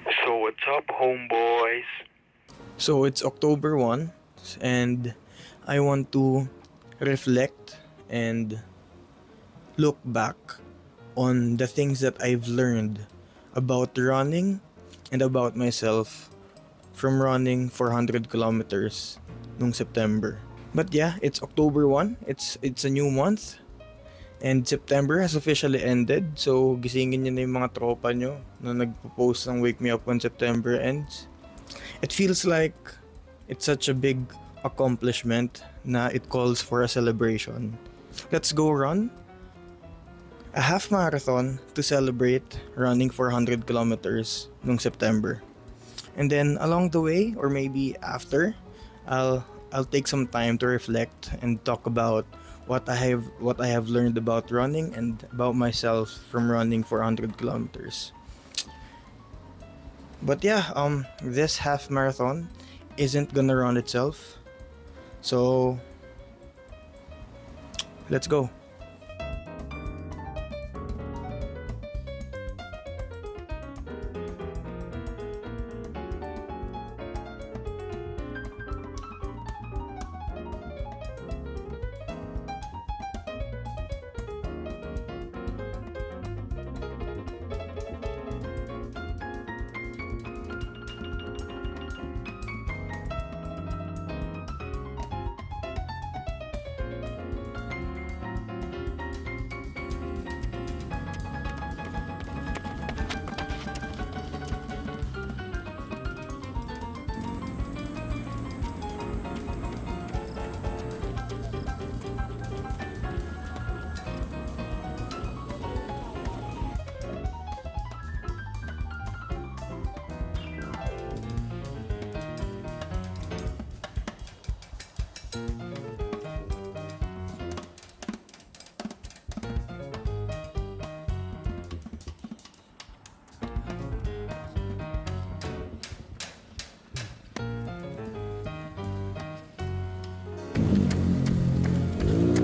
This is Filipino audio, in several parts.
So what's up, homeboys? So it's October 1 and I want to reflect and look back on the things that I've learned about running and about myself from running 400 kilometers nung September. But yeah, it's October 1. It's a new month and September has officially ended. So gisingin niyo na yung mga tropa nyo na nagpo-post ng Wake Me Up when September ends. It feels like it's such a big accomplishment na it calls for a celebration. Let's go run a half marathon to celebrate running 400 kilometers nung September. And then along the way or maybe after, I'll take some time to reflect and talk about what I have learned about running and about myself from running 400 kilometers. But yeah, this half marathon isn't gonna run itself. So let's go.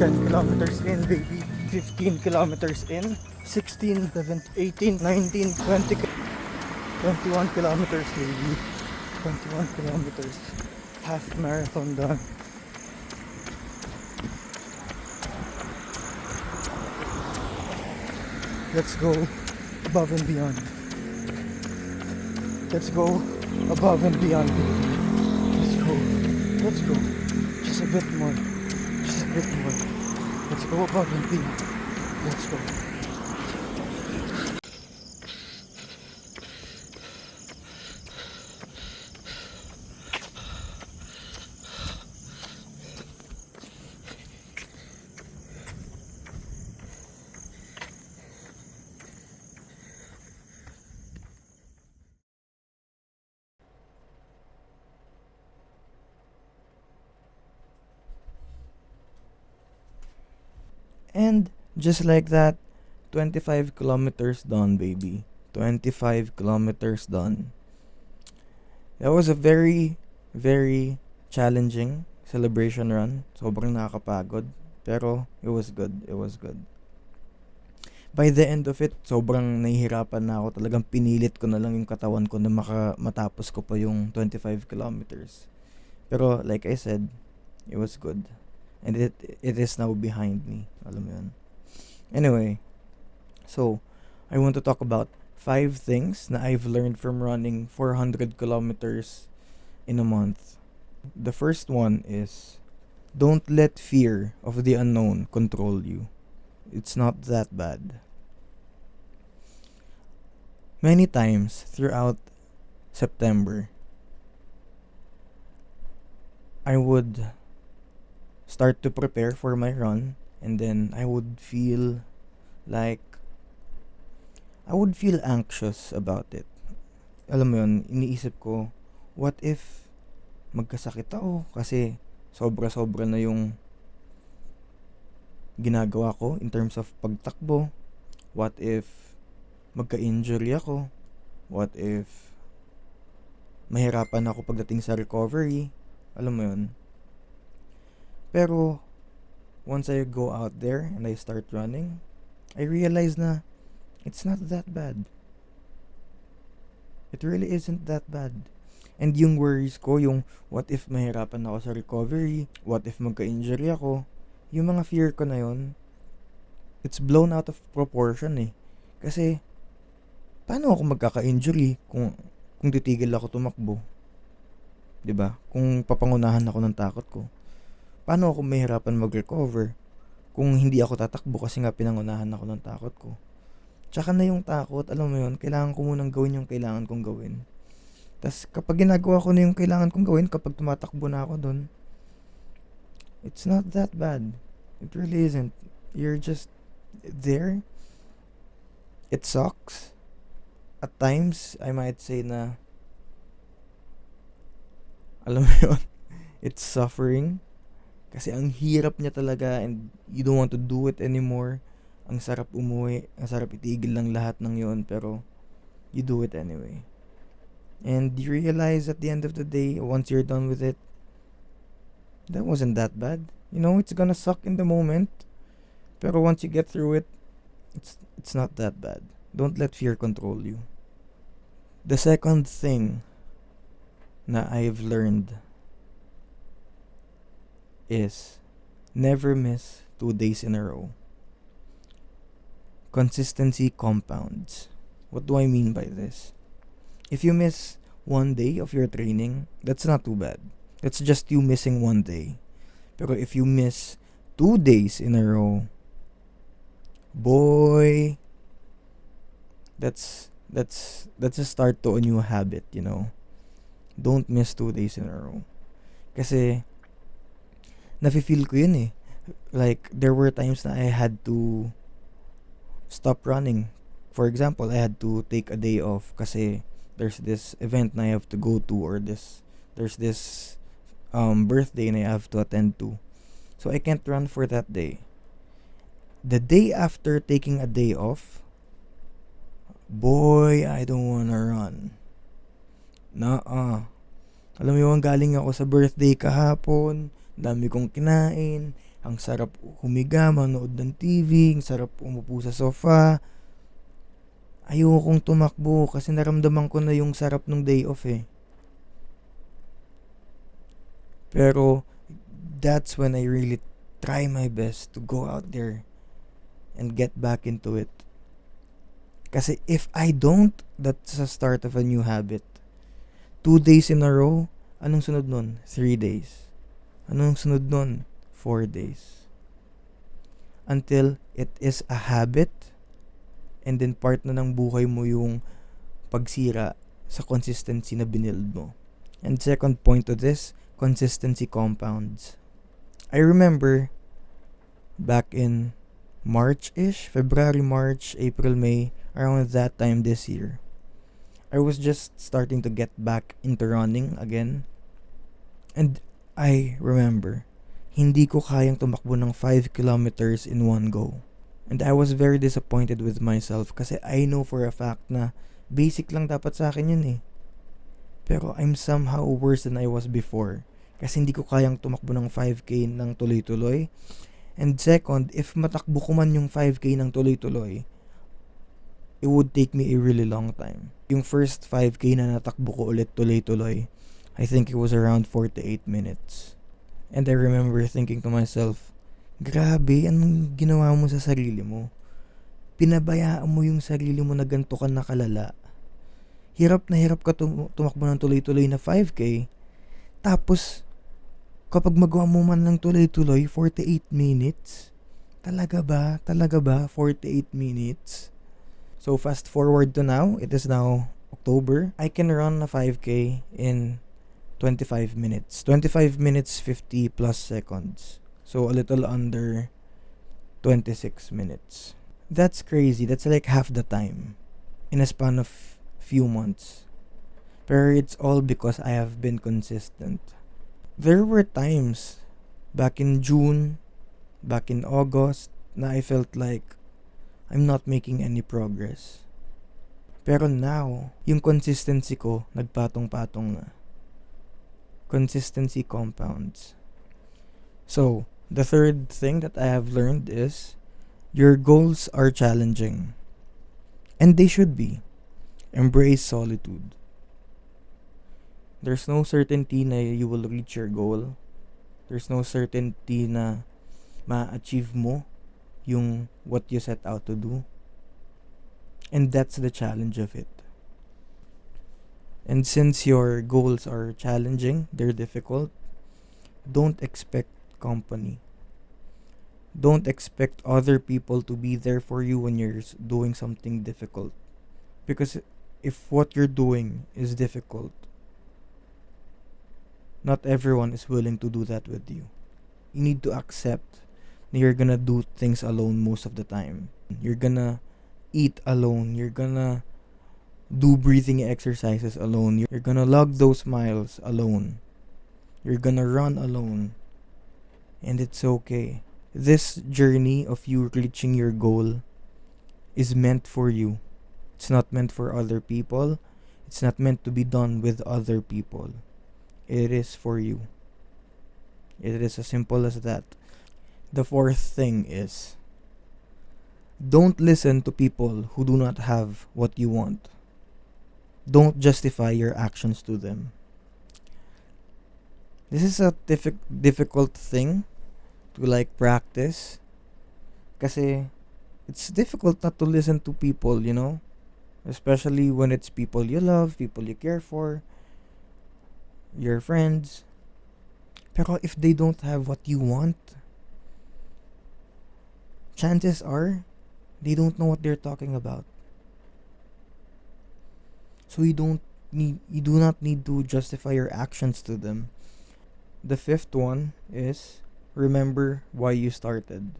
Ten kilometers in, baby. 15 kilometers in. 16, 17, 18, 19, 20, 21 kilometers, baby. 21 kilometers. Half marathon done. Let's go above and beyond. Let's go above and beyond, baby. Let's go. Let's go. Just a bit more. Just a bit more. Let's go above and beyond. Let's go. And just like that, 25 kilometers done, baby. 25 kilometers done. That was a very, very challenging celebration run. Sobrang nakakapagod. Pero it was good. It was good. By the end of it, sobrang nahihirapan na ako. Talagang pinilit ko na lang yung katawan ko na matapos ko pa yung 25 kilometers. Pero like I said, it was good. And it is now behind me. Alam mo yun. Anyway, so I want to talk about 5 things na I've learned from running 400 kilometers in a month. The first one is don't let fear of the unknown control you. It's not that bad. Many times throughout September, I would start to prepare for my run and then I would feel anxious about it. Alam mo yun, iniisip ko, what if magkasakit ako kasi sobra-sobra na yung ginagawa ko in terms of pagtakbo. What if magka-injury ako? What if mahirapan ako pagdating sa recovery? Alam mo yun. Pero once I go out there and I start running, I realize na it's not that bad. It really isn't that bad. And yung worries ko, yung what if mahirapan ako sa recovery, what if magka-injury ako, yung mga fear ko na yun, it's blown out of proportion eh. Kasi, paano ako magkaka-injury kung titigil ako tumakbo? 'Di ba? Kung papangunahan ako ng takot ko. Paano ako mahirapan mag-recover kung hindi ako tatakbo kasi nga pinangunahan ako ng takot ko? Tsaka na yung takot, alam mo yun, kailangan ko munang gawin yung kailangan kong gawin. Tas kapag ginagawa ko na yung kailangan kong gawin, kapag tumatakbo na ako dun, it's not that bad. It really isn't. You're just there. It sucks. At times, I might say na, alam mo yun, it's suffering. Kasi ang hirap niya talaga and you don't want to do it anymore. Ang sarap umuwi, ang sarap itigil lang lahat ng yun, pero you do it anyway. And you realize at the end of the day, once you're done with it, that wasn't that bad. You know, it's gonna suck in the moment, pero once you get through it, it's not that bad. Don't let fear control you. The second thing na I've learned is never miss 2 days in a row. Consistency compounds. What do I mean by this? If you miss 1 day of your training, that's not too bad. That's just you missing 1 day. Pero if you miss 2 days in a row, boy, that's a start to a new habit, you know. Don't miss 2 days in a row. Kasi nafe-feel ko yun eh. Like, there were times na I had to stop running. For example, I had to take a day off kasi there's this event na I have to go to, or there's this birthday na I have to attend to. So I can't run for that day. The day after taking a day off, boy, I don't wanna run. Alam mo yung galing ako sa birthday kahapon, dami kong kinain, ang sarap humiga, manood ng TV, ang sarap umupo sa sofa. Ayokong tumakbo kasi naramdaman ko na yung sarap ng day off eh. Pero that's when I really try my best to go out there and get back into it. Kasi if I don't, that's the start of a new habit. 2 days in a row, anong sunod nun? 3 days. Anong sunod nun? 4 days. Until it is a habit, and then part na ng buhay mo yung pagsira sa consistency na binild mo. And second point to this, consistency compounds. I remember back in March-ish, February, March, April, May, around that time this year, I was just starting to get back into running again. And I remember, hindi ko kayang tumakbo ng 5 kilometers in one go. And I was very disappointed with myself kasi I know for a fact na basic lang dapat sa akin yun eh. Pero I'm somehow worse than I was before kasi hindi ko kayang tumakbo ng 5K ng tuloy-tuloy. And second, if matakbo ko man yung 5K ng tuloy-tuloy, it would take me a really long time. Yung first 5K na natakbo ko ulit tuloy-tuloy, I think it was around 48 minutes. And I remember thinking to myself, grabe, anong ginawa mo sa sarili mo? Pinabayaan mo yung sarili mo na ganito ka nakalala. Hirap na hirap ka tumakbo ng tuloy-tuloy na 5K. Tapos, kapag magawa mo man ng tuloy-tuloy, 48 minutes? Talaga ba? 48 minutes? So, fast forward to now. It is now October. I can run a 5K in 25 minutes. 25 minutes, 50 plus seconds. So, a little under 26 minutes. That's crazy. That's like half the time in a span of few months. Pero it's all because I have been consistent. There were times back in June, back in August, na I felt like I'm not making any progress. Pero now, yung consistency ko, nagpatong-patong na. Consistency compounds. So, the third thing that I have learned is your goals are challenging. And they should be. Embrace solitude. There's no certainty na you will reach your goal. There's no certainty na ma-achieve mo yung what you set out to do. And that's the challenge of it. And since your goals are challenging, they're difficult, don't expect company. Don't expect other people to be there for you when you're doing something difficult. Because if what you're doing is difficult, not everyone is willing to do that with you. You need to accept that you're gonna do things alone most of the time. You're gonna eat alone. You're gonna do breathing exercises alone. You're gonna log those miles alone. You're gonna run alone. And it's okay. This journey of you reaching your goal is meant for you. It's not meant for other people. It's not meant to be done with other people. It is for you. It is as simple as that. The fourth thing is, don't listen to people who do not have what you want. Don't justify your actions to them. This is a difficult thing to practice, kasi it's difficult not to listen to people, especially when it's people you love, people you care for, your friends. Pero if they don't have what you want, chances are they don't know what they're talking about. So you do not need to justify your actions to them. The fifth one is, remember why you started.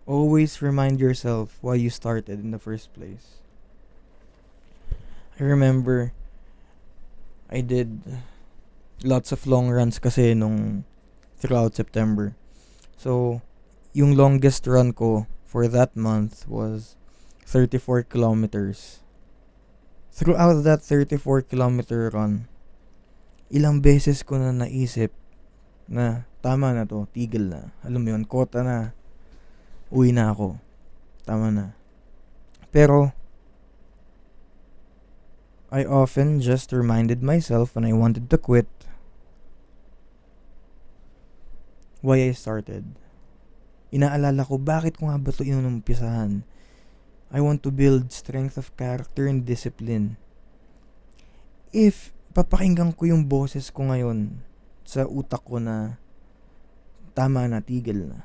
Always remind yourself why you started in the first place. I remember I did lots of long runs kasi throughout September. So, yung longest run ko for that month was 34 kilometers. Throughout that 34-kilometer run, ilang beses ko na naisip na tama na to, tigil na. Alam mo yun, kota na. Uwi na ako. Tama na. Pero, I often just reminded myself when I wanted to quit why I started. Inaalala ko, bakit ko nga ba ito inumpisahan? I want to build strength of character and discipline. If papakinggan ko yung boses ko ngayon sa utak ko na tama na, tigil na,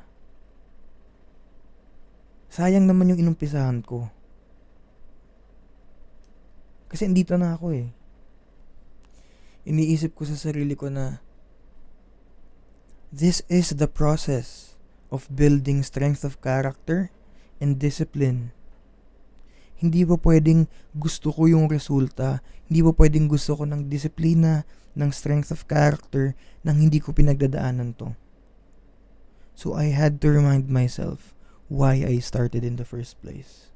sayang naman yung inumpisahan ko. Kasi andito na ako eh. Iniisip ko sa sarili ko na this is the process of building strength of character and discipline. Hindi ba pwedeng gusto ko yung resulta? Hindi ba pwedeng gusto ko ng disiplina, ng strength of character, nang hindi ko pinagdadaanan to? So I had to remind myself why I started in the first place.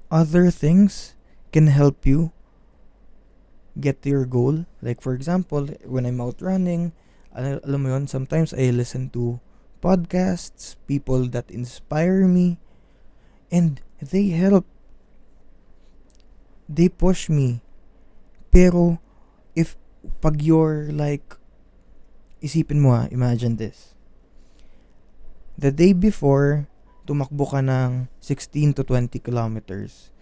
Other things can help you get to your goal. Like for example, when I'm out running, alam mo yun, sometimes I listen to podcasts, people that inspire me, and they help. They push me. Pero, pag you're isipin mo imagine this. The day before, tumakbo ka ng 16 to 20 kilometers.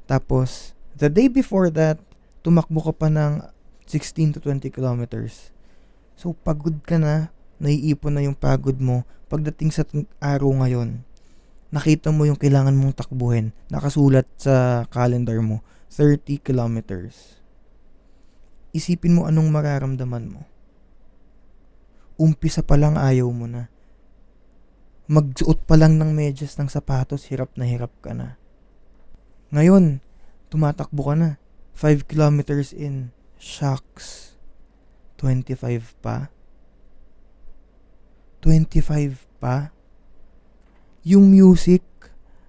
Tapos, the day before that, tumakbo ka pa ng 16 to 20 kilometers. So, pagod ka na, naiipon na yung pagod mo. Pagdating sa araw ngayon, nakita mo yung kailangan mong takbuhin. Nakasulat sa calendar mo, 30 kilometers. Isipin mo anong mararamdaman mo. Umpisa pa lang ayaw mo na. Magsuot pa lang ng medyas ng sapatos, hirap na hirap ka na. Ngayon, tumatakbo ka na. 5 kilometers in. Shucks. 25 pa? 25 pa? Yung music,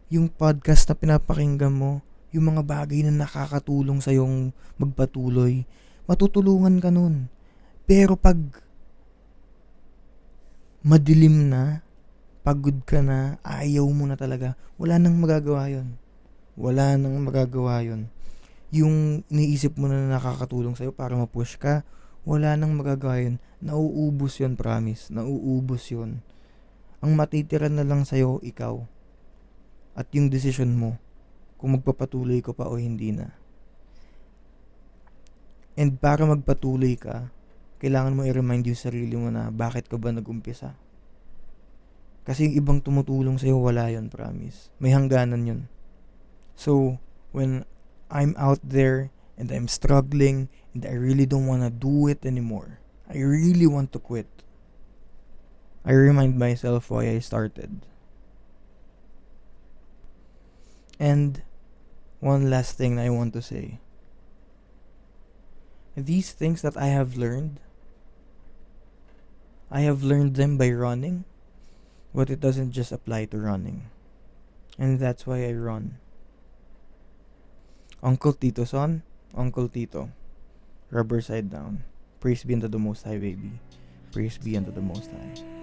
yung podcast na pinapakinggan mo, yung mga bagay na nakakatulong sa yung magpatuloy, matutulungan ka nun. Pero pag madilim na, pagod ka na, ayaw mo na talaga, wala nang magagawa yun. Wala nang magagawa yun. yung iniisip mo na nakakatulong sa'yo para ma-push ka, wala nang magagawa yun. Nauubos yun, promise. Nauubos yun. Ang matitira na lang sa'yo, ikaw. At yung decision mo, kung magpapatuloy ka pa o hindi na. And para magpatuloy ka, kailangan mo i-remind yung sarili mo na bakit ka ba nag-umpisa. Kasi yung ibang tumutulong sa'yo, wala yun, promise. May hangganan yun. So, when I'm out there and I'm struggling and I really don't wanna do it anymore, I really want to quit, I remind myself why I started. And one last thing I want to say. These things that I have learned them by running, but it doesn't just apply to running. And that's why I run. Uncle Tito son, Uncle Tito, rubber side down. Praise be unto the Most High, baby. Praise be unto the Most High.